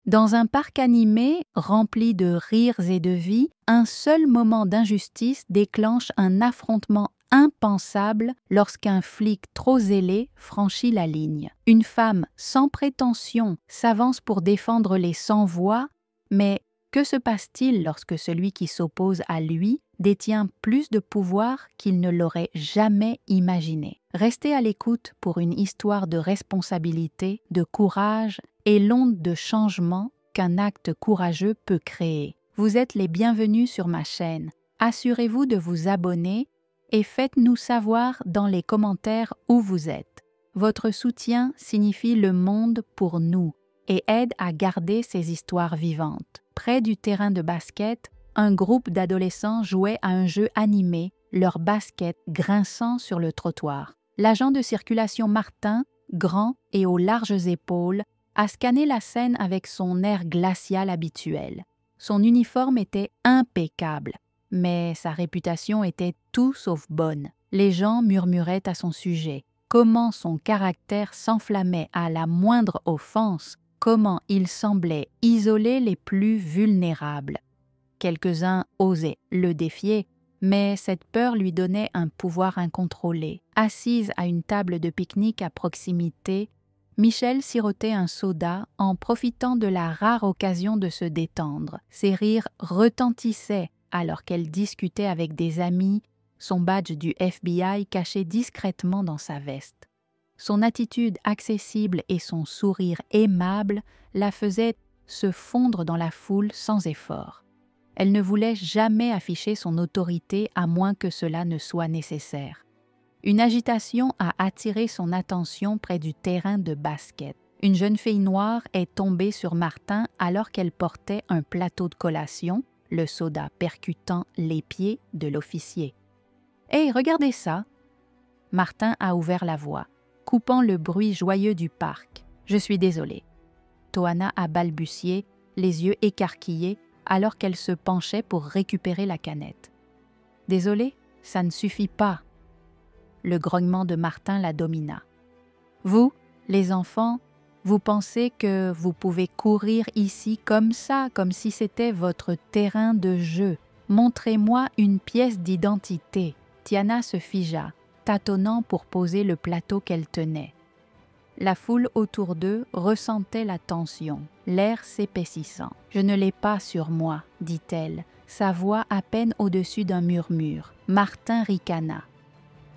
Dans un parc animé, rempli de rires et de vie, un seul moment d'injustice déclenche un affrontement impensable lorsqu'un flic trop zélé franchit la ligne. Une femme sans prétention s'avance pour défendre les sans-voix, mais que se passe-t-il lorsque celui qui s'oppose à lui détient plus de pouvoir qu'il ne l'aurait jamais imaginé? Restez à l'écoute pour une histoire de responsabilité, de courage et l'onde de changement qu'un acte courageux peut créer. Vous êtes les bienvenus sur ma chaîne. Assurez-vous de vous abonner et faites-nous savoir dans les commentaires où vous êtes. Votre soutien signifie le monde pour nous et aide à garder ces histoires vivantes. Près du terrain de basket, un groupe d'adolescents jouait à un jeu animé, leur basket grinçant sur le trottoir. L'agent de circulation Martin, grand et aux larges épaules, a scanné la scène avec son air glacial habituel. Son uniforme était impeccable, mais sa réputation était tout sauf bonne. Les gens murmuraient à son sujet. Comment son caractère s'enflammait à la moindre offense, comment il semblait isoler les plus vulnérables. Quelques-uns osaient le défier, mais cette peur lui donnait un pouvoir incontrôlé. Assise à une table de pique-nique à proximité, Michel sirotait un soda en profitant de la rare occasion de se détendre. Ses rires retentissaient alors qu'elle discutait avec des amis, son badge du FBI caché discrètement dans sa veste. Son attitude accessible et son sourire aimable la faisaient se fondre dans la foule sans effort. Elle ne voulait jamais afficher son autorité à moins que cela ne soit nécessaire. Une agitation a attiré son attention près du terrain de basket. Une jeune fille noire est tombée sur Martin alors qu'elle portait un plateau de collation, le soda percutant les pieds de l'officier. « Hey, regardez ça !» Martin a ouvert la voie, coupant le bruit joyeux du parc. « Je suis désolé. » Toana a balbutié, les yeux écarquillés, alors qu'elle se penchait pour récupérer la canette. « Désolé, ça ne suffit pas. » Le grognement de Martin la domina. « Vous, les enfants, vous pensez que vous pouvez courir ici comme ça, comme si c'était votre terrain de jeu. Montrez-moi une pièce d'identité. » Tiana se figea, tâtonnant pour poser le plateau qu'elle tenait. La foule autour d'eux ressentait la tension, l'air s'épaississant. « Je ne l'ai pas sur moi, » dit-elle, sa voix à peine au-dessus d'un murmure. Martin ricana.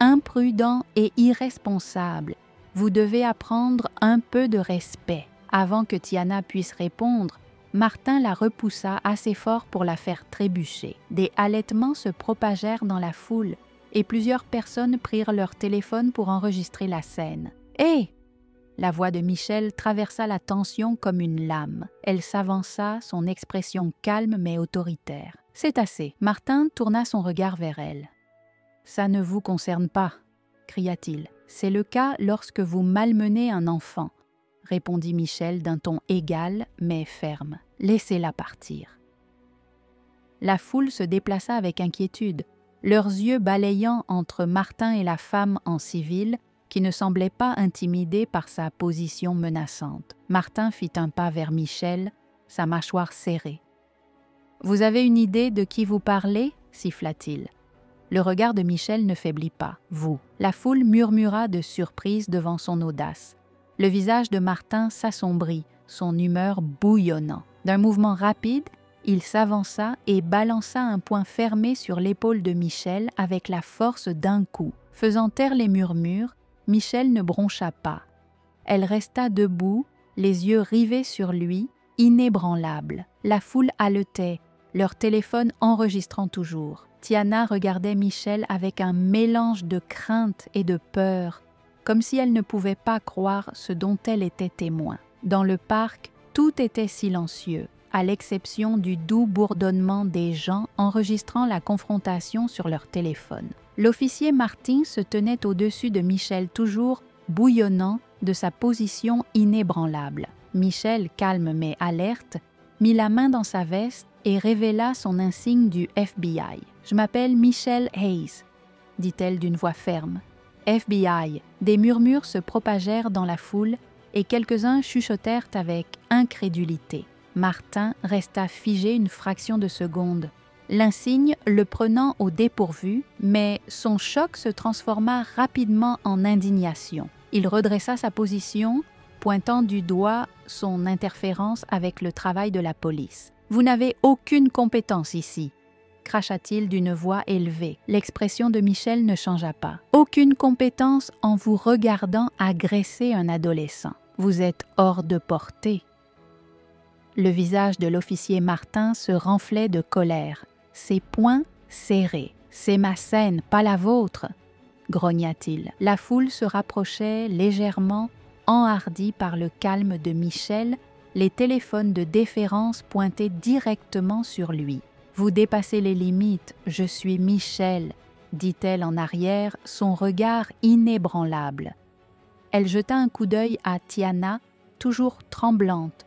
« Imprudent et irresponsable, vous devez apprendre un peu de respect. » Avant que Tiana puisse répondre, Martin la repoussa assez fort pour la faire trébucher. Des halètements se propagèrent dans la foule et plusieurs personnes prirent leur téléphone pour enregistrer la scène. « Hé !» La voix de Michel traversa la tension comme une lame. Elle s'avança, son expression calme mais autoritaire. « C'est assez. » Martin tourna son regard vers elle. « Ça ne vous concerne pas, » cria-t-il. « C'est le cas lorsque vous malmenez un enfant, » répondit Michel d'un ton égal mais ferme. « Laissez-la partir. » La foule se déplaça avec inquiétude, leurs yeux balayant entre Martin et la femme en civil, qui ne semblait pas intimidée par sa position menaçante. Martin fit un pas vers Michel, sa mâchoire serrée. « Vous avez une idée de qui vous parlez ?» siffla-t-il. Le regard de Michel ne faiblit pas. « Vous !» La foule murmura de surprise devant son audace. Le visage de Martin s'assombrit, son humeur bouillonnant. D'un mouvement rapide, il s'avança et balança un poing fermé sur l'épaule de Michel avec la force d'un coup. Faisant taire les murmures, Michel ne broncha pas. Elle resta debout, les yeux rivés sur lui, inébranlable. La foule haletait, leur téléphone enregistrant toujours. Tiana regardait Michel avec un mélange de crainte et de peur, comme si elle ne pouvait pas croire ce dont elle était témoin. Dans le parc, tout était silencieux, à l'exception du doux bourdonnement des gens enregistrant la confrontation sur leur téléphone. L'officier Martin se tenait au-dessus de Michel, toujours bouillonnant de sa position inébranlable. Michel, calme mais alerte, mit la main dans sa veste et révéla son insigne du FBI. « Je m'appelle Michelle Hayes », dit-elle d'une voix ferme. « FBI ». Des murmures se propagèrent dans la foule et quelques-uns chuchotèrent avec incrédulité. Martin resta figé une fraction de seconde, l'insigne le prenant au dépourvu, mais son choc se transforma rapidement en indignation. Il redressa sa position, pointant du doigt son interférence avec le travail de la police. « Vous n'avez aucune compétence ici », cracha-t-il d'une voix élevée. L'expression de Michel ne changea pas. « Aucune compétence en vous regardant agresser un adolescent. Vous êtes hors de portée. » Le visage de l'officier Martin se renflait de colère. Ses poings serrés. « C'est ma scène, pas la vôtre !» grogna-t-il. La foule se rapprochait légèrement, enhardie par le calme de Michel, les téléphones de déférence pointés directement sur lui. « Vous dépassez les limites, je suis Michel », dit-elle en arrière, son regard inébranlable. Elle jeta un coup d'œil à Tiana, toujours tremblante,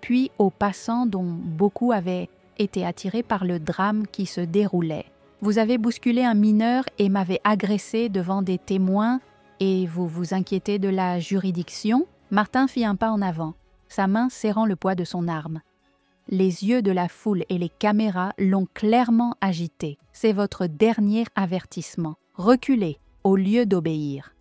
puis aux passants dont beaucoup avaient été attirés par le drame qui se déroulait. « Vous avez bousculé un mineur et m'avez agressé devant des témoins et vous vous inquiétez de la juridiction ?» Martin fit un pas en avant, sa main serrant le poids de son arme. Les yeux de la foule et les caméras l'ont clairement agité. « C'est votre dernier avertissement. Reculez au lieu d'obéir. »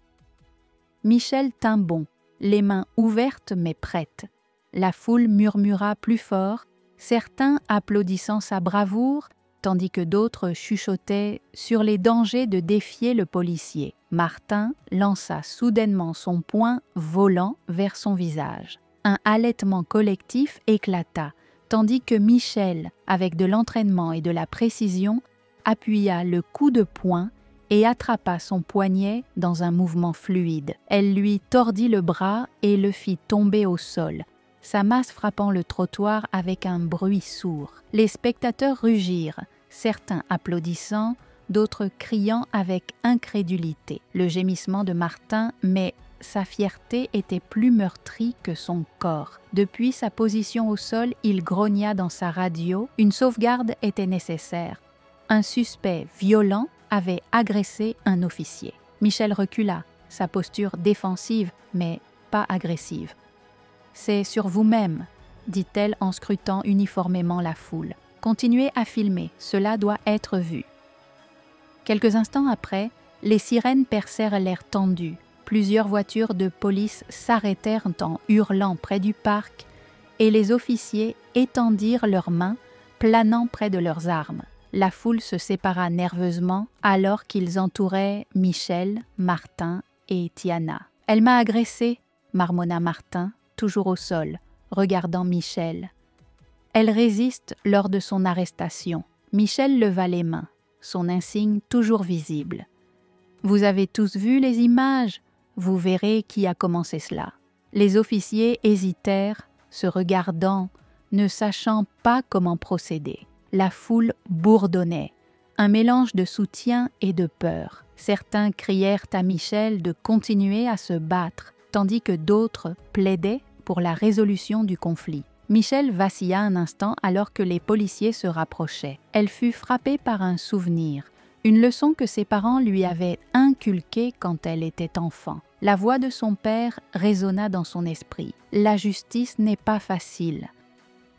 Michel tint bon, les mains ouvertes mais prêtes. La foule murmura plus fort, certains applaudissant sa bravoure, tandis que d'autres chuchotaient sur les dangers de défier le policier. Martin lança soudainement son poing volant vers son visage. Un halètement collectif éclata, tandis que Michel, avec de l'entraînement et de la précision, appuya le coup de poing et attrapa son poignet dans un mouvement fluide. Elle lui tordit le bras et le fit tomber au sol, sa masse frappant le trottoir avec un bruit sourd. Les spectateurs rugirent, certains applaudissant, d'autres criant avec incrédulité. Le gémissement de Martin, mais sa fierté était plus meurtrie que son corps. Depuis sa position au sol, il grogna dans sa radio. Une sauvegarde était nécessaire. Un suspect violent avait agressé un officier. Michel recula, sa posture défensive, mais pas agressive. « C'est sur vous-même », dit-elle en scrutant uniformément la foule. « Continuez à filmer, cela doit être vu. » Quelques instants après, les sirènes percèrent l'air tendu. Plusieurs voitures de police s'arrêtèrent en hurlant près du parc et les officiers étendirent leurs mains, planant près de leurs armes. La foule se sépara nerveusement alors qu'ils entouraient Michel, Martin et Tiana. « Elle m'a agressé », marmonna Martin, toujours au sol, regardant Michel. Elle résiste lors de son arrestation. Michel leva les mains, son insigne toujours visible. « Vous avez tous vu les images ? Vous verrez qui a commencé cela. » Les officiers hésitèrent, se regardant, ne sachant pas comment procéder. La foule bourdonnait, un mélange de soutien et de peur. Certains crièrent à Michel de continuer à se battre, tandis que d'autres plaidaient pour la résolution du conflit. Michel vacilla un instant alors que les policiers se rapprochaient. Elle fut frappée par un souvenir, une leçon que ses parents lui avaient inculquée quand elle était enfant. La voix de son père résonna dans son esprit. La justice n'est pas facile.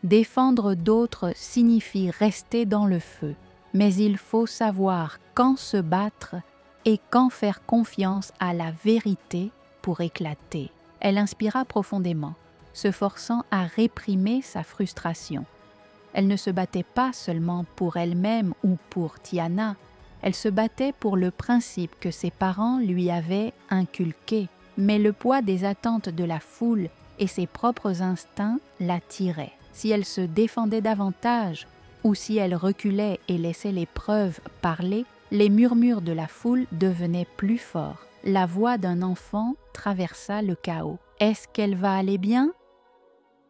Défendre d'autres signifie rester dans le feu, mais il faut savoir quand se battre et quand faire confiance à la vérité pour éclater. Elle inspira profondément, se forçant à réprimer sa frustration. Elle ne se battait pas seulement pour elle-même ou pour Tiana, elle se battait pour le principe que ses parents lui avaient inculqué, mais le poids des attentes de la foule et ses propres instincts la tiraient. Si elle se défendait davantage, ou si elle reculait et laissait les preuves parler, les murmures de la foule devenaient plus forts. La voix d'un enfant traversa le chaos. « Est-ce qu'elle va aller bien ?»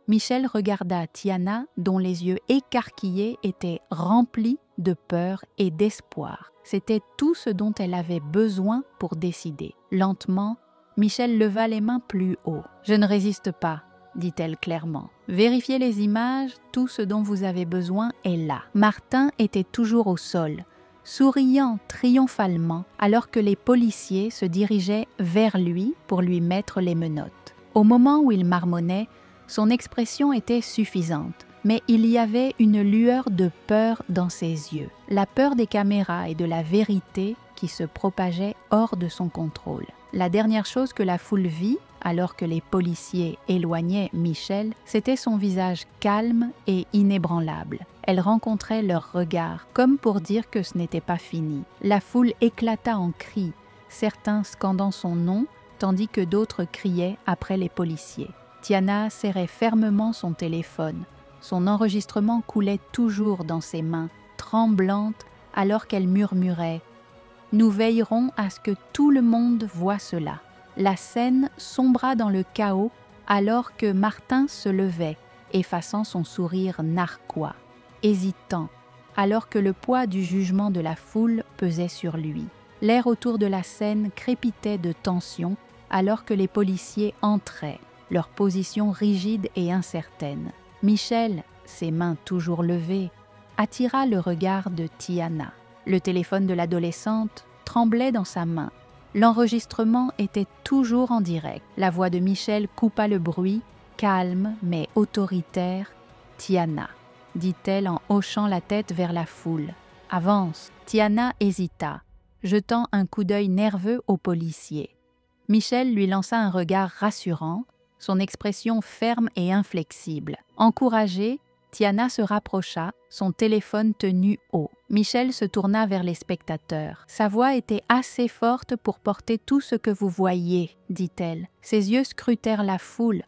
Michel regarda Tiana, dont les yeux écarquillés étaient remplis de peur et d'espoir. C'était tout ce dont elle avait besoin pour décider. Lentement, Michel leva les mains plus haut. « Je ne résiste pas », dit-elle clairement. « Vérifiez les images, tout ce dont vous avez besoin est là. » Martin était toujours au sol, souriant triomphalement alors que les policiers se dirigeaient vers lui pour lui mettre les menottes. Au moment où il marmonnait, son expression était suffisante. mais il y avait une lueur de peur dans ses yeux, la peur des caméras et de la vérité qui se propageait hors de son contrôle. La dernière chose que la foule vit, alors que les policiers éloignaient Michel, c'était son visage calme et inébranlable. Elle rencontrait leurs regards, comme pour dire que ce n'était pas fini. La foule éclata en cris, certains scandant son nom, tandis que d'autres criaient après les policiers. Tiana serrait fermement son téléphone. Son enregistrement coulait toujours dans ses mains, tremblantes, alors qu'elle murmurait « Nous veillerons à ce que tout le monde voie cela ». La scène sombra dans le chaos alors que Martin se levait, effaçant son sourire narquois, hésitant, alors que le poids du jugement de la foule pesait sur lui. L'air autour de la scène crépitait de tension alors que les policiers entraient, leur position rigide et incertaine. Michel, ses mains toujours levées, attira le regard de Tiana. Le téléphone de l'adolescente tremblait dans sa main. L'enregistrement était toujours en direct. La voix de Michel coupa le bruit, calme mais autoritaire. « Tiana », dit-elle en hochant la tête vers la foule. « Avance ». Tiana hésita, jetant un coup d'œil nerveux au policier. Michel lui lança un regard rassurant, son expression ferme et inflexible. Encouragée, Tiana se rapprocha, son téléphone tenu haut. Michel se tourna vers les spectateurs. Sa voix était assez forte pour porter tout ce que vous voyez, dit-elle. Ses yeux scrutèrent la foule.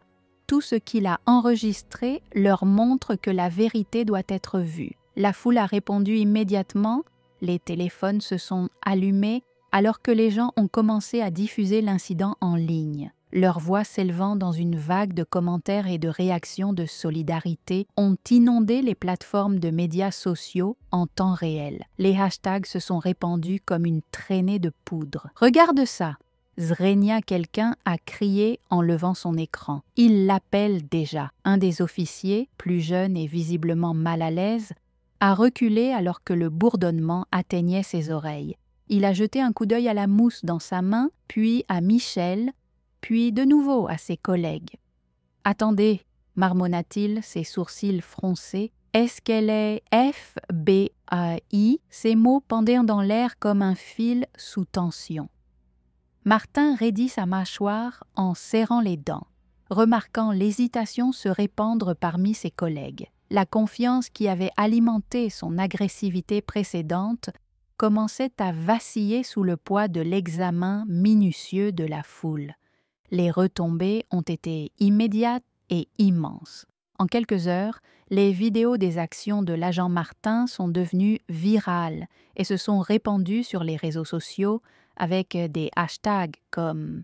Tout ce qu'il a enregistré leur montre que la vérité doit être vue. La foule a répondu immédiatement. Les téléphones se sont allumés alors que les gens ont commencé à diffuser l'incident en ligne. Leurs voix s'élevant dans une vague de commentaires et de réactions de solidarité ont inondé les plateformes de médias sociaux en temps réel. Les hashtags se sont répandus comme une traînée de poudre. « Regarde ça !» Zrenia quelqu'un a crié en levant son écran. « Il l'appelle déjà !» Un des officiers, plus jeune et visiblement mal à l'aise, a reculé alors que le bourdonnement atteignait ses oreilles. Il a jeté un coup d'œil à la mousse dans sa main, puis à Michel, puis de nouveau à ses collègues. « Attendez » marmonna-t-il, ses sourcils froncés. « Est-ce qu'elle est FBI ?» Ces mots pendaient dans l'air comme un fil sous tension. Martin raidit sa mâchoire en serrant les dents, remarquant l'hésitation se répandre parmi ses collègues. La confiance qui avait alimenté son agressivité précédente commençait à vaciller sous le poids de l'examen minutieux de la foule. Les retombées ont été immédiates et immenses. En quelques heures, les vidéos des actions de l'agent Martin sont devenues virales et se sont répandues sur les réseaux sociaux avec des hashtags comme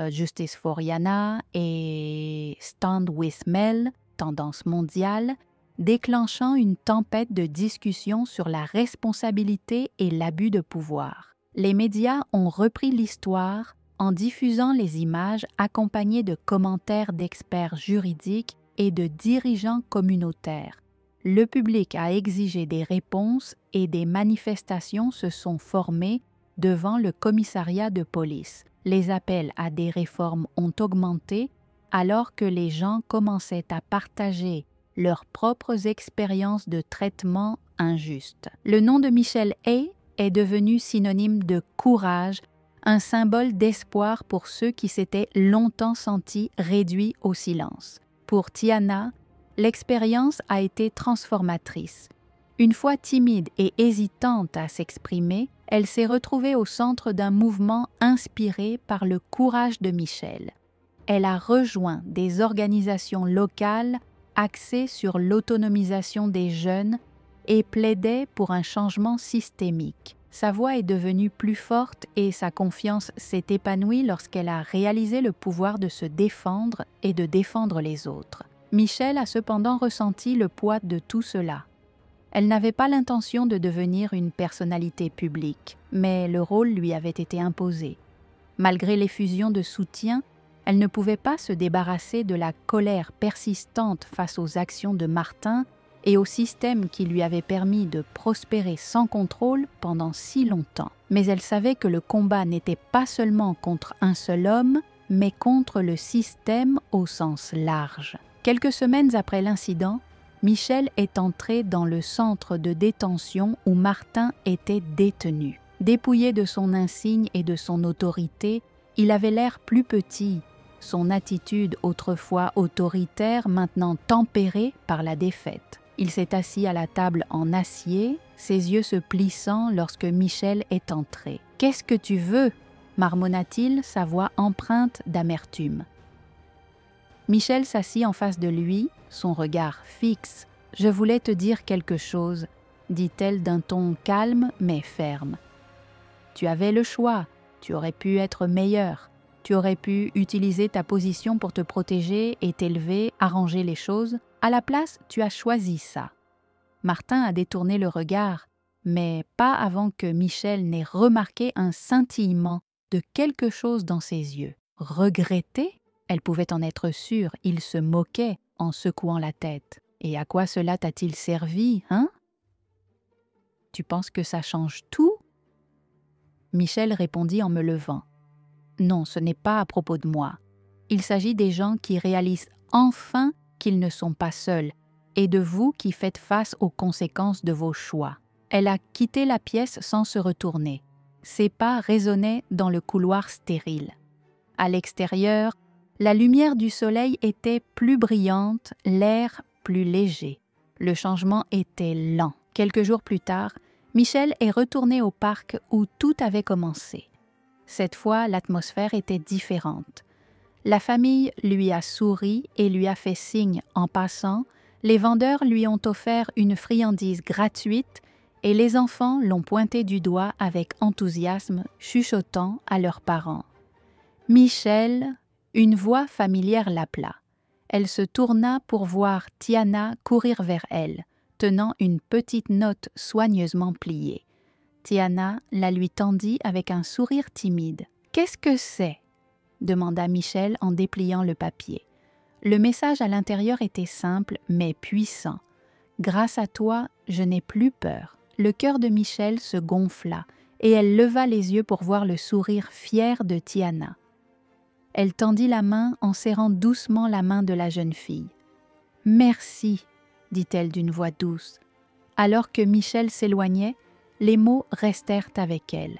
Justice for Yana et Stand with Mel, tendance mondiale, déclenchant une tempête de discussions sur la responsabilité et l'abus de pouvoir. Les médias ont repris l'histoire en diffusant les images accompagnées de commentaires d'experts juridiques et de dirigeants communautaires. Le public a exigé des réponses et des manifestations se sont formées devant le commissariat de police. Les appels à des réformes ont augmenté alors que les gens commençaient à partager leurs propres expériences de traitement injuste. Le nom de Michel Hay est devenu synonyme de courage, un symbole d'espoir pour ceux qui s'étaient longtemps sentis réduits au silence. Pour Tiana, l'expérience a été transformatrice. Une fois timide et hésitante à s'exprimer, elle s'est retrouvée au centre d'un mouvement inspiré par le courage de Michel. Elle a rejoint des organisations locales axée sur l'autonomisation des jeunes et plaidait pour un changement systémique. Sa voix est devenue plus forte et sa confiance s'est épanouie lorsqu'elle a réalisé le pouvoir de se défendre et de défendre les autres. Michel a cependant ressenti le poids de tout cela. Elle n'avait pas l'intention de devenir une personnalité publique, mais le rôle lui avait été imposé. Malgré l'effusion de soutien, elle ne pouvait pas se débarrasser de la colère persistante face aux actions de Martin et au système qui lui avait permis de prospérer sans contrôle pendant si longtemps. Mais elle savait que le combat n'était pas seulement contre un seul homme, mais contre le système au sens large. Quelques semaines après l'incident, Michel est entré dans le centre de détention où Martin était détenu. Dépouillé de son insigne et de son autorité, il avait l'air plus petit, son attitude autrefois autoritaire maintenant tempérée par la défaite. Il s'est assis à la table en acier, ses yeux se plissant lorsque Michel est entré. « Qu'est-ce que tu veux ?» marmonna-t-il, sa voix empreinte d'amertume. Michel s'assit en face de lui, son regard fixe. « Je voulais te dire quelque chose, » dit-elle d'un ton calme mais ferme. « Tu avais le choix, tu aurais pu être meilleur, tu aurais pu utiliser ta position pour te protéger et t'élever, arranger les choses. À la place, tu as choisi ça. » Martin a détourné le regard, mais pas avant que Michel n'ait remarqué un scintillement de quelque chose dans ses yeux. Regretter ? Elle pouvait en être sûre, il se moquait en secouant la tête. Et à quoi cela t'a-t-il servi, hein ? Tu penses que ça change tout ? Michel répondit en me levant. Non, ce n'est pas à propos de moi. Il s'agit des gens qui réalisent enfin qu'ils ne sont pas seuls et de vous qui faites face aux conséquences de vos choix. Elle a quitté la pièce sans se retourner. Ses pas résonnaient dans le couloir stérile. À l'extérieur, la lumière du soleil était plus brillante, l'air plus léger. Le changement était lent. Quelques jours plus tard, Michel est retourné au parc où tout avait commencé. Cette fois, l'atmosphère était différente. La famille lui a souri et lui a fait signe en passant. Les vendeurs lui ont offert une friandise gratuite et les enfants l'ont pointé du doigt avec enthousiasme, chuchotant à leurs parents. « Michel !» Une voix familière l'appela. Elle se tourna pour voir Tiana courir vers elle, tenant une petite note soigneusement pliée. Tiana la lui tendit avec un sourire timide. « Qu'est-ce que c'est ?» demanda Michel en dépliant le papier. Le message à l'intérieur était simple mais puissant. « Grâce à toi, je n'ai plus peur. » Le cœur de Michel se gonfla et elle leva les yeux pour voir le sourire fier de Tiana. Elle tendit la main en serrant doucement la main de la jeune fille. « Merci » dit-elle d'une voix douce. Alors que Michel s'éloignait, les mots restèrent avec elle.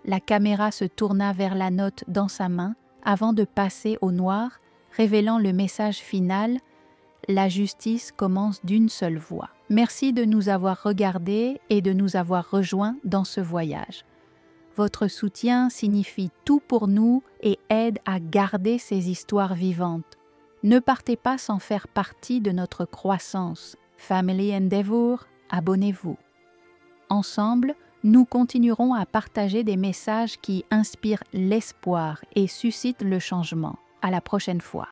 La caméra se tourna vers la note dans sa main avant de passer au noir, révélant le message final « La justice commence d'une seule voix. » Merci de nous avoir regardés et de nous avoir rejoints dans ce voyage. Votre soutien signifie tout pour nous et aide à garder ces histoires vivantes. Ne partez pas sans faire partie de notre croissance. Family Endeavour, abonnez-vous. Ensemble, nous continuerons à partager des messages qui inspirent l'espoir et suscitent le changement. À la prochaine fois.